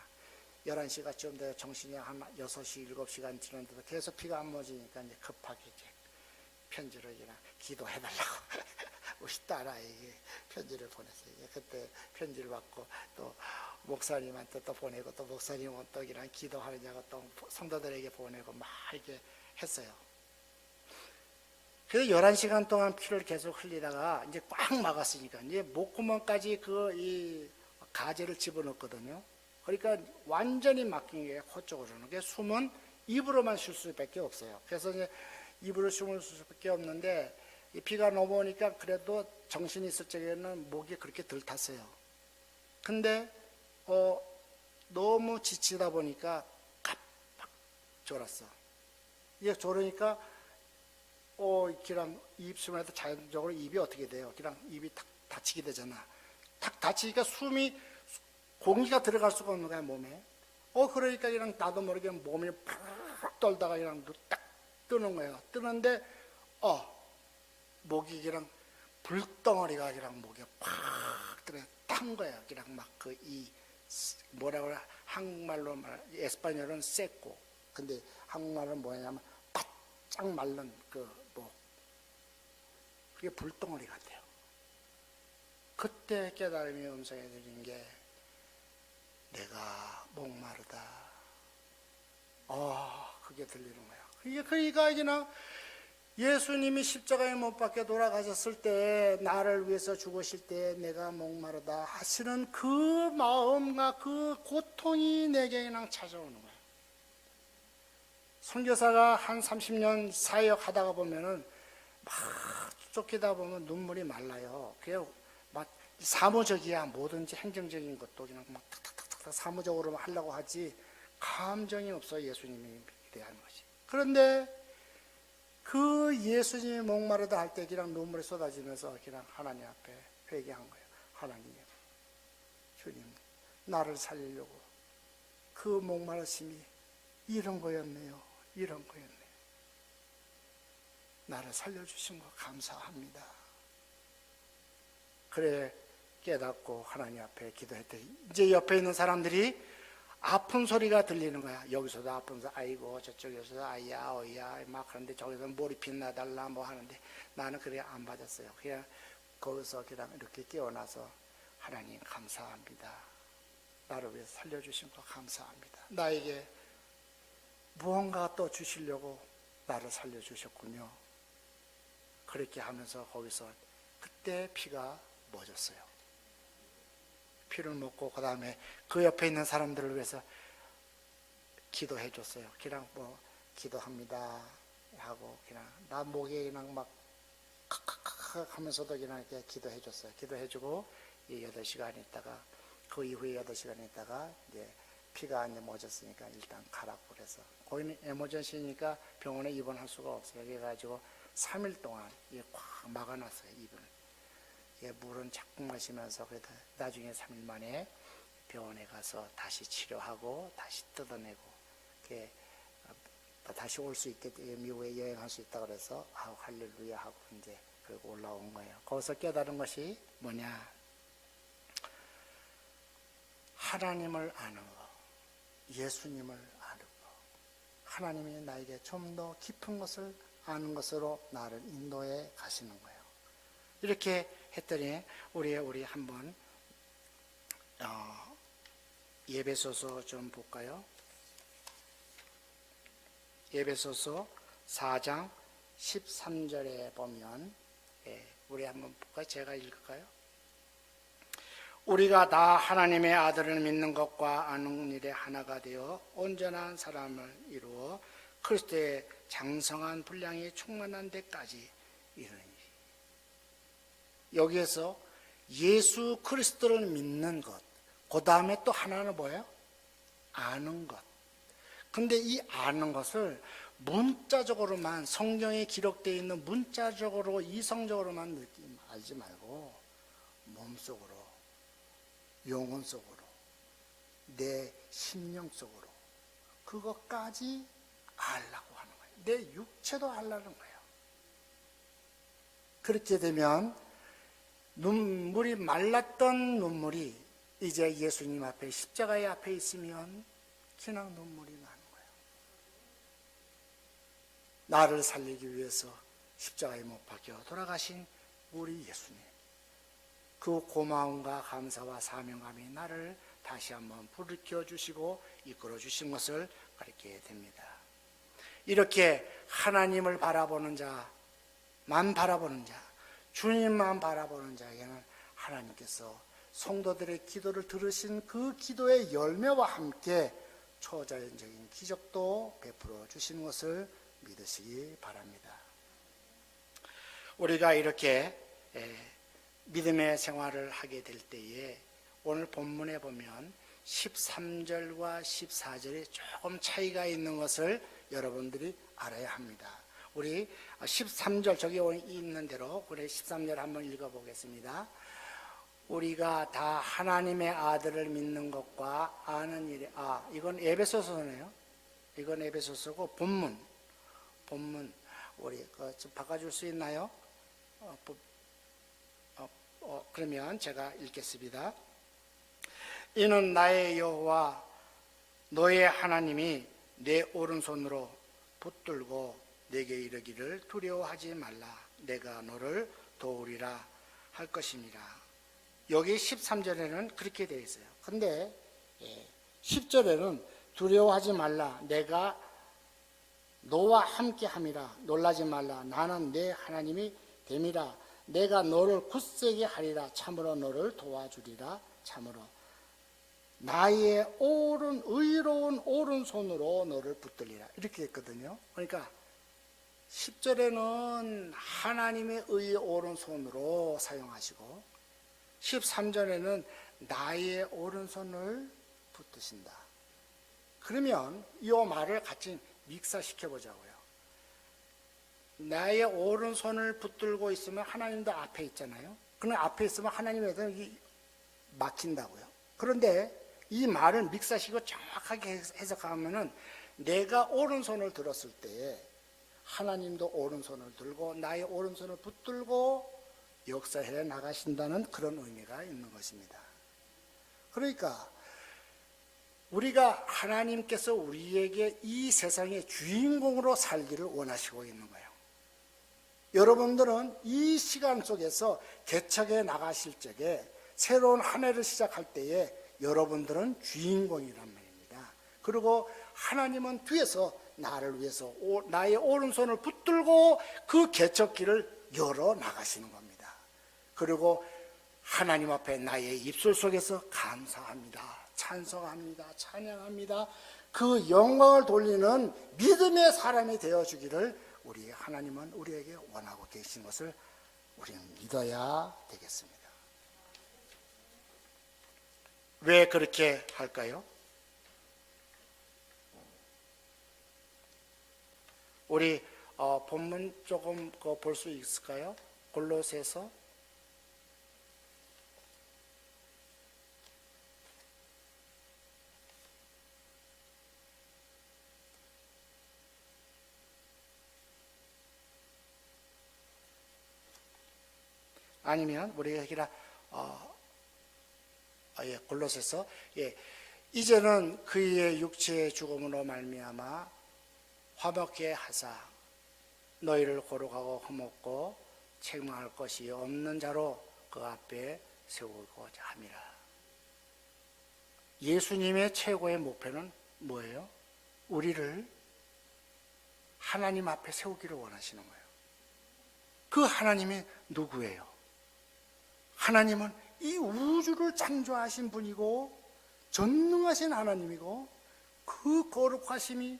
Speaker 1: 11시가쯤 돼서 정신이 한 6시, 7시간 지났는데도 계속 피가 안 멎으니까 이제 급하게 이제 편지를 그냥 기도해달라고. 우리 딸아이에게 편지를 보냈어요. 그때 편지를 받고 또 목사님한테 또 보내고, 또 목사님은 또 그냥 기도하느냐고 또 성도들에게 보내고 막 이렇게 했어요. 그래서 11시간 동안 피를 계속 흘리다가 이제 꽉 막았으니까 이제 목구멍까지 이 가재를 집어넣었거든요. 그러니까 완전히 막힌 게 코 쪽으로는. 그래서 숨은 입으로만 쉴 수밖에 없어요. 그래서 이제 입으로 숨을 쉴 수밖에 없는데, 이 피가 넘어오니까 그래도 정신이 있을 적에는 목이 그렇게 덜 탔어요. 근데 너무 지치다 보니까 깜빡 졸았어. 이게 졸으니까 그냥 입술에도 자연적으로 입이 어떻게 돼요? 그냥 입이 탁 닫히게 되잖아. 탁 닫히니까 숨이 공기가 들어갈 수가 없는 거야, 몸에. 그러니까 그냥 나도 모르게 몸이 팍 떨다가 그냥 딱 뜨는 거예요. 뜨는데, 목이 그냥 불덩어리가 그냥 목에 팍 들어 탄 거예요. 그냥 막 뭐라고 그래, 한국말로 에스파뇰은 쎄고, 근데 한국말은 뭐냐면 바짝 말른 그게 불덩어리 같아요. 그때 깨달음이 음성에 들린 게 내가 목마르다. 그게 들리는 거야. 그러니까 그냥 예수님이 십자가에 못 박혀 돌아가셨을 때, 나를 위해서 죽으실 때 내가 목마르다 하시는 그 마음과 그 고통이 내게 그냥 찾아오는 거예요. 선교사가 한 30년 사역 하다가 보면은 막 쫓기다 보면 눈물이 말라요. 그게 막 사무적이야. 뭐든지 행정적인 것도 그냥 막 탁탁탁탁 사무적으로 하려고 하지 감정이 없어, 예수님이 대한 것이. 그런데 그 예수님이 목마르다 할 때 그냥 눈물이 쏟아지면서 그냥 하나님 앞에 회개한 거예요. 하나님, 주님, 나를 살리려고 그 목마르심이 이런 거였네요. 이런 거였네요. 나를 살려주신 거 감사합니다. 그래 깨닫고 하나님 앞에 기도했더니 이제 옆에 있는 사람들이 아픈 소리가 들리는 거야. 여기서도 아픈 소리, 아이고, 저쪽에서도 아이야, 어이야, 막 하는데 저기서 머리피 나달라 뭐 하는데 나는 그래 안 받았어요. 그냥 거기서 그냥 이렇게 깨어나서 하나님 감사합니다. 나를 위해서 살려주신 거 감사합니다. 나에게 무언가 또 주시려고 나를 살려주셨군요. 그렇게 하면서 거기서 그때 피가 멎었어요. 피를 먹고 그 다음에 그 옆에 있는 사람들을 위해서 기도해 줬어요. 그냥 뭐 기도합니다 하고 그냥 나 목에 그냥 막 칵칵칵 하면서도 그냥 이렇게 기도해 줬어요. 기도해 주고 8시간 있다가 그 이후에 8시간 있다가 이제 피가 이제 멎었으니까 일단 가라고 그래서 거기는 에머전시니까 병원에 입원할 수가 없어요. 그래가지고 3일 동안 꽉 막아놨어요, 입을. 물은 자꾸 마시면서 그래도 나중에 3일 만에 병원에 가서 다시 치료하고 다시 뜯어내고 다시 올 수 있게 미국에 여행할 수 있다 그래서 할렐루야 하고 이제 그리고 올라온 거예요. 거기서 깨달은 것이 뭐냐? 하나님을 아는 거, 예수님을 아는 거, 하나님이 나에게 좀 더 깊은 것을 아는 것으로 나를 인도해 가시는 거예요. 이렇게 했더니 우리 한번 예배소서 좀 볼까요? 예배소서 4장 13절에 보면 우리 한번 볼까요? 제가 읽을까요? 우리가 다 하나님의 아들을 믿는 것과 아는 일에 하나가 되어 온전한 사람을 이루어 그리스도의 장성한 분량이 충만한 데까지 이르니. 여기에서 예수 그리스도를 믿는 것, 그 다음에 또 하나는 뭐예요? 아는 것. 근데 이 아는 것을 문자적으로만, 성경에 기록되어 있는 문자적으로 이성적으로만 알지 말고 몸속으로, 영혼 속으로, 내 심령 속으로 그것까지 알라고 하는 거예요. 내 육체도 알라는 거예요. 그렇게 되면 눈물이 말랐던 눈물이 이제 예수님 앞에 십자가의 앞에 있으면 그냥 눈물이 나는 거예요. 나를 살리기 위해서 십자가에 못 박혀 돌아가신 우리 예수님, 그 고마움과 감사와 사명감이 나를 다시 한번 불러켜 주시고 이끌어 주신 것을 가르치게 됩니다. 이렇게 하나님을 바라보는 자만 바라보는 자, 주님만 바라보는 자에게는 하나님께서 성도들의 기도를 들으신 그 기도의 열매와 함께 초자연적인 기적도 베풀어 주시는 것을 믿으시기 바랍니다. 우리가 이렇게 믿음의 생활을 하게 될 때에 오늘 본문에 보면 13절과 14절이 조금 차이가 있는 것을 여러분들이 알아야 합니다. 우리 13절 저기 있는 대로 우리 13절 한번 읽어보겠습니다. 우리가 다 하나님의 아들을 믿는 것과 아는 일이 이건 에베소서네요. 이건 에베소서고 본문 우리 좀 바꿔줄 수 있나요? 그러면 제가 읽겠습니다. 이는 나의 여호와 너의 하나님이 내 오른손으로 붙들고 내게 이르기를 두려워하지 말라 내가 너를 도우리라 할 것입니다. 여기 13절에는 그렇게 되어 있어요. 근데 10절에는 두려워하지 말라 내가 너와 함께 함이라 놀라지 말라 나는 내 하나님이 됨이라 내가 너를 굳세게 하리라 참으로 너를 도와주리라 참으로 나의 의로운 오른손으로 너를 붙들리라 이렇게 했거든요. 그러니까 10절에는 하나님의 의의 오른손으로 사용하시고 13절에는 나의 오른손을 붙드신다. 그러면 이 말을 같이 믹사시켜 보자고요. 나의 오른손을 붙들고 있으면 하나님도 앞에 있잖아요. 그럼 앞에 있으면 하나님에서 막힌다고요. 그런데 이 말을 믹사시키고 정확하게 해석하면은 내가 오른손을 들었을 때에 하나님도 오른손을 들고 나의 오른손을 붙들고 역사해 나가신다는 그런 의미가 있는 것입니다. 그러니까 우리가 하나님께서 우리에게 이 세상의 주인공으로 살기를 원하시고 있는 거예요. 여러분들은 이 시간 속에서 개척해 나가실 적에 새로운 한 해를 시작할 때에 여러분들은 주인공이란 말입니다. 그리고 하나님은 뒤에서 나를 위해서 나의 오른손을 붙들고 그 개척길을 열어 나가시는 겁니다. 그리고 하나님 앞에 나의 입술 속에서 감사합니다, 찬송합니다, 찬양합니다. 그 영광을 돌리는 믿음의 사람이 되어주기를 우리 하나님은 우리에게 원하고 계신 것을 우리는 믿어야 되겠습니다. 왜 그렇게 할까요? 우리 본문 조금 볼 수 있을까요? 골로새서 아니면 우리가 골로새서 이제는 그의 육체의 죽음으로 말미암아 화목케 하사 너희를 거룩하고 흠없고 책망할 것이 없는 자로 그 앞에 세우고자 함이라. 예수님의 최고의 목표는 뭐예요? 우리를 하나님 앞에 세우기를 원하시는 거예요. 그 하나님이 누구예요? 하나님은 이 우주를 창조하신 분이고 전능하신 하나님이고 그 거룩하심이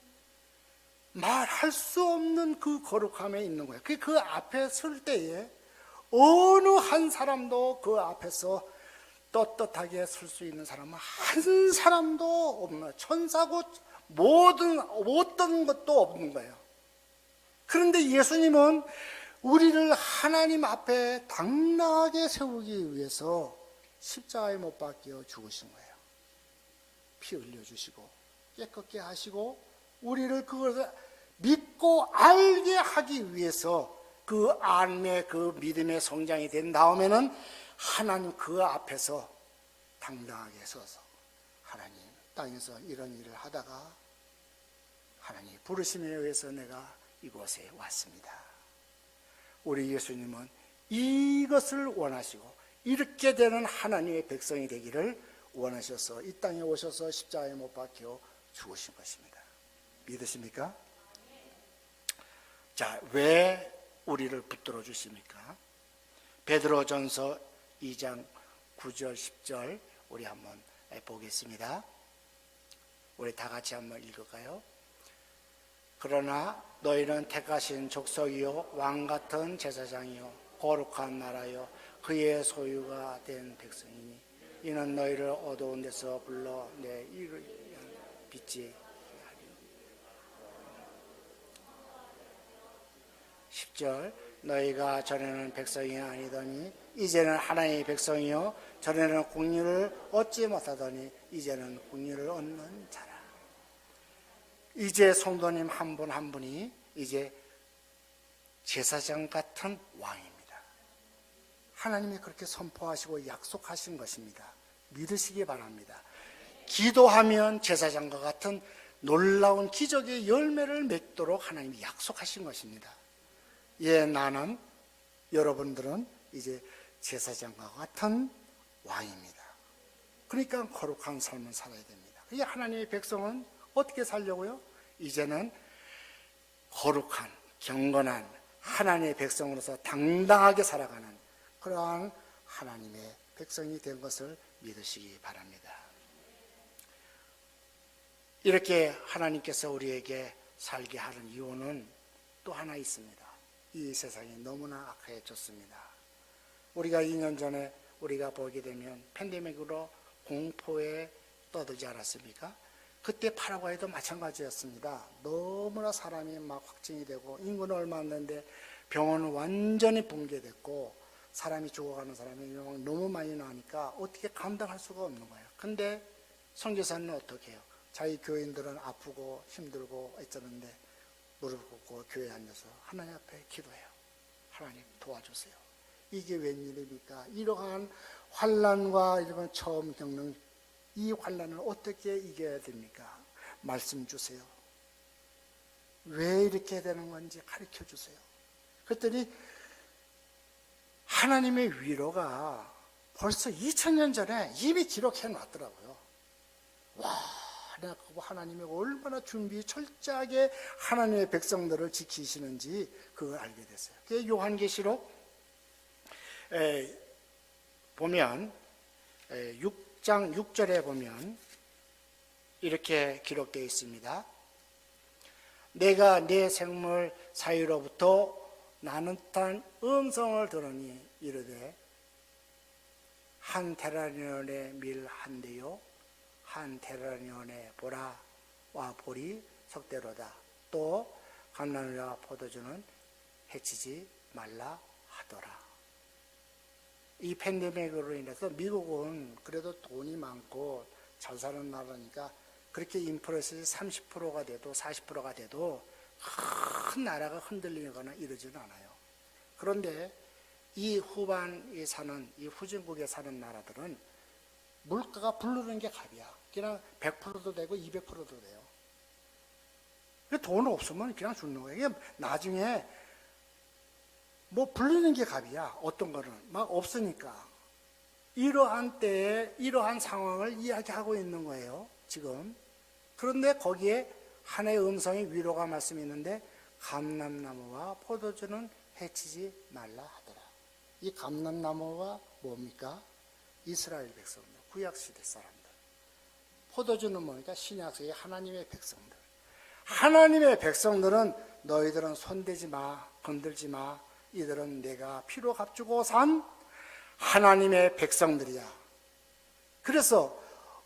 Speaker 1: 말할 수 없는 그 거룩함에 있는 거예요. 그 앞에 설 때에 어느 한 사람도 그 앞에서 떳떳하게 설 수 있는 사람은 한 사람도 없는 거예요. 천사고 어떤 것도 없는 거예요. 그런데 예수님은 우리를 하나님 앞에 당당하게 세우기 위해서 십자가에 못 박혀 죽으신 거예요. 피 흘려주시고 깨끗게 하시고 우리를 그것을 믿고 알게 하기 위해서 그 안에 그 믿음의 성장이 된 다음에는 하나님 그 앞에서 당당하게 서서 하나님 땅에서 이런 일을 하다가 하나님 부르심에 의해서 내가 이곳에 왔습니다. 우리 예수님은 이것을 원하시고 이렇게 되는 하나님의 백성이 되기를 원하셔서 이 땅에 오셔서 십자가에 못 박혀 죽으신 것입니다. 믿으십니까? 자, 왜 우리를 붙들어 주십니까? 베드로전서 2장 9절 10절 우리 한번 보겠습니다. 우리 다 같이 한번 읽을까요? 그러나 너희는 택하신 족속이요 왕같은 제사장이요 거룩한 나라요 그의 소유가 된 백성이니 이는 너희를 어두운 데서 불러 내 이를 빛이 하리. 10절 너희가 전에는 백성이 아니더니 이제는 하나님의 백성이요 전에는 공의를 얻지 못하더니 이제는 공의를 얻는 자라. 이제 성도님 한 분 한 분이 이제 제사장 같은 왕입니다. 하나님이 그렇게 선포하시고 약속하신 것입니다. 믿으시기 바랍니다. 기도하면 제사장과 같은 놀라운 기적의 열매를 맺도록 하나님이 약속하신 것입니다. 예, 나는, 여러분들은 이제 제사장과 같은 왕입니다. 그러니까 거룩한 삶을 살아야 됩니다. 이 하나님의 백성은 어떻게 살려고요? 이제는 거룩한, 경건한 하나님의 백성으로서 당당하게 살아가는 그러한 하나님의 백성이 된 것을 믿으시기 바랍니다. 이렇게 하나님께서 우리에게 살게 하는 이유는 또 하나 있습니다. 이 세상이 너무나 악해졌습니다. 우리가 2년 전에 우리가 보게 되면 팬데믹으로 공포에 떠들지 않았습니까? 그때 파라과이도 마찬가지였습니다. 너무나 사람이 막 확진이 되고 인구는 얼마 안 되는데 병원은 완전히 붕괴됐고 사람이 죽어가는 사람이 너무 많이 나니까 어떻게 감당할 수가 없는 거예요. 근데 선교사는 어떻게 해요? 자기 교인들은 아프고 힘들고 있었는데 무릎 꿇고 교회에 앉아서 하나님 앞에 기도해요. 하나님 도와주세요. 이게 웬일입니까? 이러한 환난과 이런 처음 겪는 이 환난을 어떻게 이겨야 됩니까? 말씀 주세요. 왜 이렇게 되는 건지 가르쳐 주세요. 그랬더니 하나님의 위로가 벌써 2000년 전에 이미 기록해 놨더라고요. 와, 내가 그거 하나님이 얼마나 준비 철저하게 하나님의 백성들을 지키시는지 그걸 알게 됐어요. 그 요한계시록 보면 6장 6절에 보면 이렇게 기록되어 있습니다. 내가 내 생물 사이로부터 나는 듯한 음성을 들으니 이르되 한 테라니온의 밀 한 대요 한 테라니온의 보라와 볼이 석대로다. 또 감람나무와 포도주는 해치지 말라 하더라. 이 팬데믹으로 인해서 미국은 그래도 돈이 많고 잘 사는 나라니까 그렇게 인플레이션이 30%가 돼도 40%가 돼도 큰 나라가 흔들리거나 이러지는 않아요. 그런데 이 후반에 사는, 이 후진국에 사는 나라들은 물가가 부르는 게 값이야. 그냥 100%도 되고 200%도 돼요. 돈 없으면 그냥 죽는 거예요. 이게 나중에 뭐 불리는 게 값이야. 어떤 거는 막 없으니까. 이러한 때에 이러한 상황을 이야기하고 있는 거예요. 지금. 그런데 거기에 하나의 음성이 위로가 말씀이 있는데 감람나무와 포도주는 해치지 말라 하더라. 이 감람나무가 뭡니까? 이스라엘 백성들, 구약시대 사람들. 포도주는 뭡니까? 신약세의 하나님의 백성들. 하나님의 백성들은 너희들은 손대지 마, 건들지 마. 이들은 내가 피로 값주고 산 하나님의 백성들이야. 그래서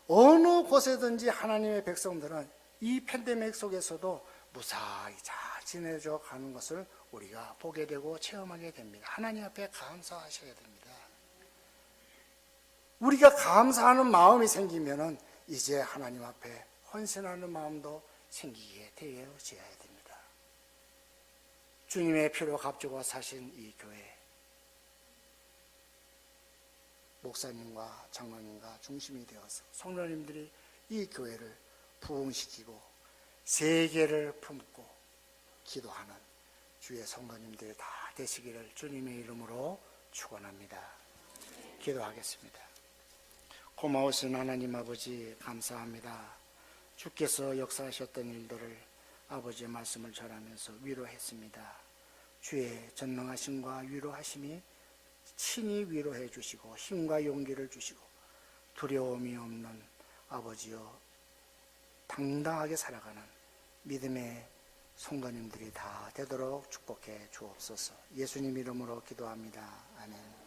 Speaker 1: 어느 곳에든지 하나님의 백성들은 이 팬데믹 속에서도 무사히 잘 지내져 가는 것을 우리가 보게 되고 체험하게 됩니다. 하나님 앞에 감사하셔야 됩니다. 우리가 감사하는 마음이 생기면은 이제 하나님 앞에 헌신하는 마음도 생기게 되어져야 됩니다. 주님의 피로 값주고 사신 이 교회, 목사님과 장로님과 중심이 되어서 성도님들이 이 교회를 부흥시키고 세계를 품고 기도하는 주의 성도님들이 다 되시기를 주님의 이름으로 축원합니다. 기도하겠습니다. 고마우신 하나님 아버지 감사합니다. 주께서 역사하셨던 일들을 아버지의 말씀을 전하면서 위로했습니다. 주의 전능하심과 위로하심이 친히 위로해 주시고 힘과 용기를 주시고 두려움이 없는 아버지여 당당하게 살아가는 믿음의 성도님들이 다 되도록 축복해 주옵소서. 예수님 이름으로 기도합니다. 아멘.